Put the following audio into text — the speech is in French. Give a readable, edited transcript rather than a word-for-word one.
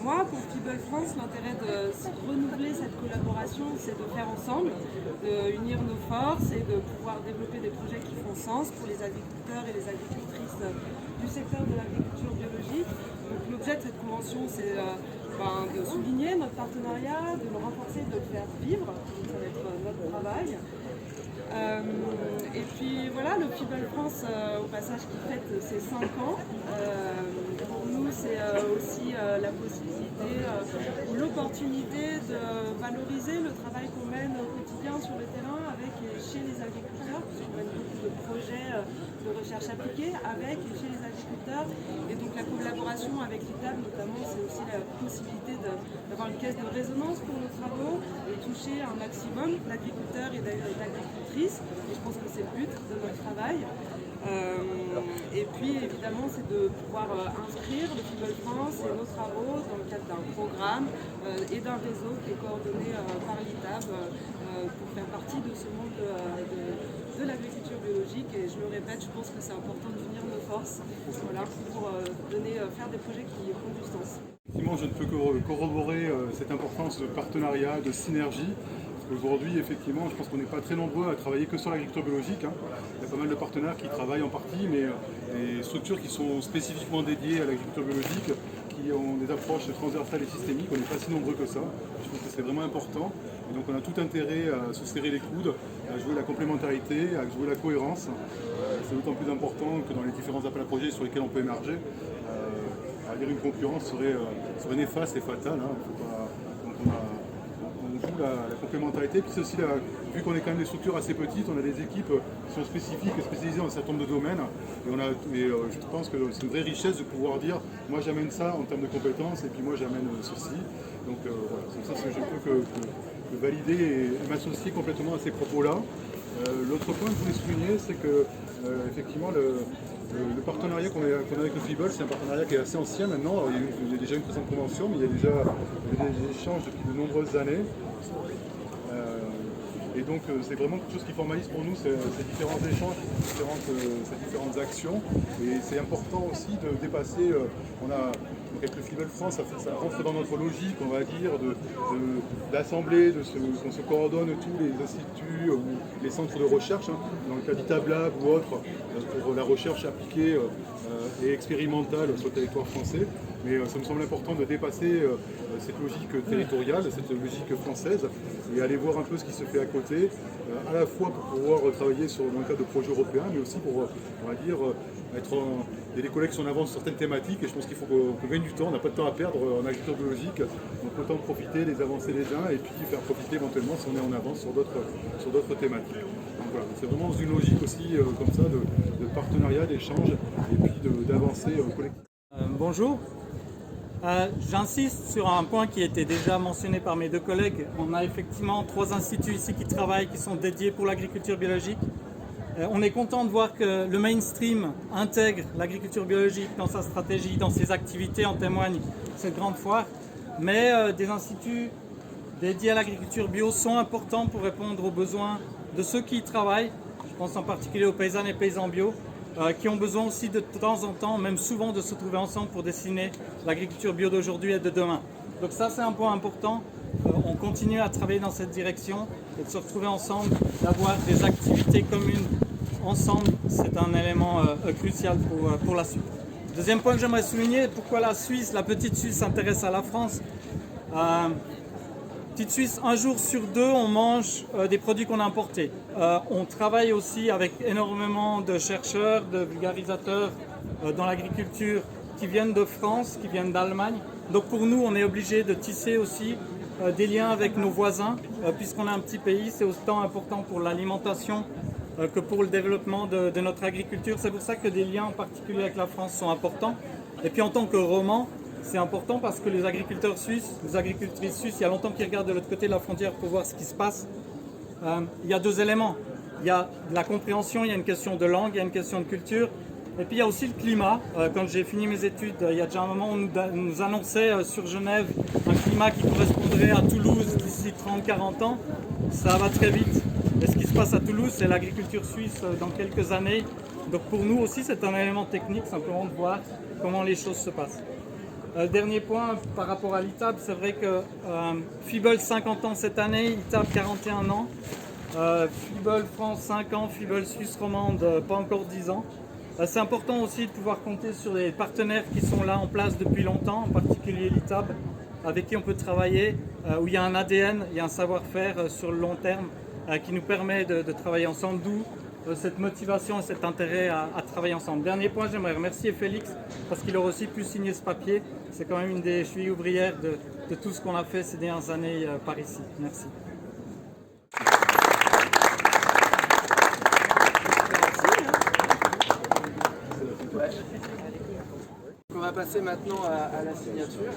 moi, pour People France, l'intérêt de renouveler cette collaboration, c'est de faire ensemble, de unir nos forces et de pouvoir développer des projets qui font sens pour les agriculteurs et les agricultrices du secteur de l'agriculture biologique. Donc l'objet de cette convention, c'est de souligner notre partenariat, de le renforcer, de le faire vivre. Ça va être notre travail. Et puis voilà, le People France, au passage, qui fête ses 5 ans. Pour nous, c'est aussi la possibilité ou l'opportunité de valoriser le travail qu'on mène au quotidien sur le terrain avec et chez les agriculteurs, puisqu'on mène beaucoup de projets de recherche appliquée avec et chez les agriculteurs. Et donc la collaboration avec l'ITAB notamment, c'est aussi la possibilité d'avoir une caisse de résonance pour nos travaux et toucher un maximum d'agriculteurs et d'agricultrices. Et je pense que c'est le but de notre travail. Et puis évidemment, c'est de pouvoir inscrire le People France et nos travaux dans le cadre d'un programme et d'un réseau qui est coordonné par l'ITAB pour faire partie de ce monde de l'agriculture biologique. Et je le répète, je pense que c'est important d'unir nos forces pour faire des projets qui font du sens. Effectivement, je ne peux que corroborer cette importance de partenariat, de synergie. Aujourd'hui, effectivement, je pense qu'on n'est pas très nombreux à travailler que sur l'agriculture biologique. Il y a pas mal de partenaires qui travaillent en partie, mais des structures qui sont spécifiquement dédiées à l'agriculture biologique, qui ont des approches transversales et systémiques. On n'est pas si nombreux que ça. Je pense que c'est vraiment important. Et donc on a tout intérêt à se serrer les coudes, à jouer la complémentarité, à jouer la cohérence. C'est d'autant plus important que dans les différents appels à projets sur lesquels on peut émerger, une concurrence serait néfaste et fatale. On joue la complémentarité, puis c'est aussi, vu qu'on est quand même des structures assez petites, on a des équipes qui sont spécifiques et spécialisées dans un certain nombre de domaines, et je pense que c'est une vraie richesse de pouvoir dire, moi j'amène ça en termes de compétences, et puis moi j'amène ceci. Donc voilà, c'est ça que je peux que valider et m'associer complètement à ces propos-là. L'autre point que je voulais souligner, c'est que effectivement le partenariat qu'on a avec le FIBOL, c'est un partenariat qui est assez ancien maintenant. Alors, il y a déjà une présente convention, mais il y a déjà des échanges depuis de nombreuses années. Et donc c'est vraiment quelque chose qui formalise pour nous ces différents échanges, ces différentes actions. Et c'est important aussi de dépasser, avec le FIBOL France, ça rentre dans notre logique, on va dire, d'assemblée, qu'on se coordonne tous les instituts ou les centres de recherche, dans le cas d'ITAB Lab ou autre, pour la recherche appliquée et expérimentale sur le territoire français. Mais ça me semble important de dépasser cette logique territoriale, cette logique française, et aller voir un peu ce qui se fait à côté, à la fois pour pouvoir travailler dans le cadre de projets européens, mais aussi pour, on va dire, il y a des collègues qui sont en avance sur certaines thématiques, et je pense qu'il faut qu'on gagne du temps, on n'a pas de temps à perdre en agriculture biologique, donc autant profiter des avancées des uns, et puis faire profiter éventuellement si on est en avance sur d'autres thématiques. Donc voilà, c'est vraiment dans une logique aussi comme ça de partenariat, d'échange, et puis d'avancée collective. Bonjour. J'insiste sur un point qui a été déjà mentionné par mes deux collègues. On a effectivement 3 instituts ici qui travaillent, qui sont dédiés pour l'agriculture biologique. On est content de voir que le mainstream intègre l'agriculture biologique dans sa stratégie, dans ses activités, en témoigne cette grande foire. Mais des instituts dédiés à l'agriculture bio sont importants pour répondre aux besoins de ceux qui y travaillent. Je pense en particulier aux paysannes et paysans bio, qui ont besoin aussi de temps en temps, même souvent, de se trouver ensemble pour dessiner l'agriculture bio d'aujourd'hui et de demain. Donc ça, c'est un point important. On continue à travailler dans cette direction et de se retrouver ensemble, d'avoir des activités communes ensemble, c'est un élément crucial pour la suite. Deuxième point que j'aimerais souligner, pourquoi la Suisse, la petite Suisse s'intéresse à la France. Petite Suisse, 1 jour sur 2, on mange des produits qu'on a importés. On travaille aussi avec énormément de chercheurs, de vulgarisateurs dans l'agriculture qui viennent de France, qui viennent d'Allemagne. Donc pour nous, on est obligé de tisser aussi des liens avec nos voisins, puisqu'on est un petit pays, c'est autant important pour l'alimentation que pour le développement de notre agriculture. C'est pour ça que des liens en particulier avec la France sont importants. Et puis en tant que Roman, c'est important parce que les agriculteurs suisses, les agricultrices suisses, il y a longtemps qu'ils regardent de l'autre côté de la frontière pour voir ce qui se passe. Il y a 2 éléments. Il y a de la compréhension, il y a une question de langue, il y a une question de culture. Et puis il y a aussi le climat. Quand j'ai fini mes études, il y a déjà un moment, on nous annonçait sur Genève un climat qui correspondrait à Toulouse d'ici 30-40 ans. Ça va très vite. Et ce qui se passe à Toulouse, c'est l'agriculture suisse dans quelques années. Donc pour nous aussi, c'est un élément technique, simplement de voir comment les choses se passent. Dernier point par rapport à l'ITAB, c'est vrai que Fibel 50 ans cette année, ITAB 41 ans, Fibel France 5 ans, Fibel Suisse romande pas encore 10 ans. C'est important aussi de pouvoir compter sur les partenaires qui sont là en place depuis longtemps, en particulier l'ITAB, avec qui on peut travailler, où il y a un ADN, il y a un savoir-faire sur le long terme qui nous permet de travailler ensemble, d'où cette motivation et cet intérêt à travailler ensemble. Dernier point, j'aimerais remercier Félix parce qu'il aurait aussi pu signer ce papier. C'est quand même une des chevilles ouvrières de tout ce qu'on a fait ces dernières années par ici. Merci. On va passer maintenant à la signature.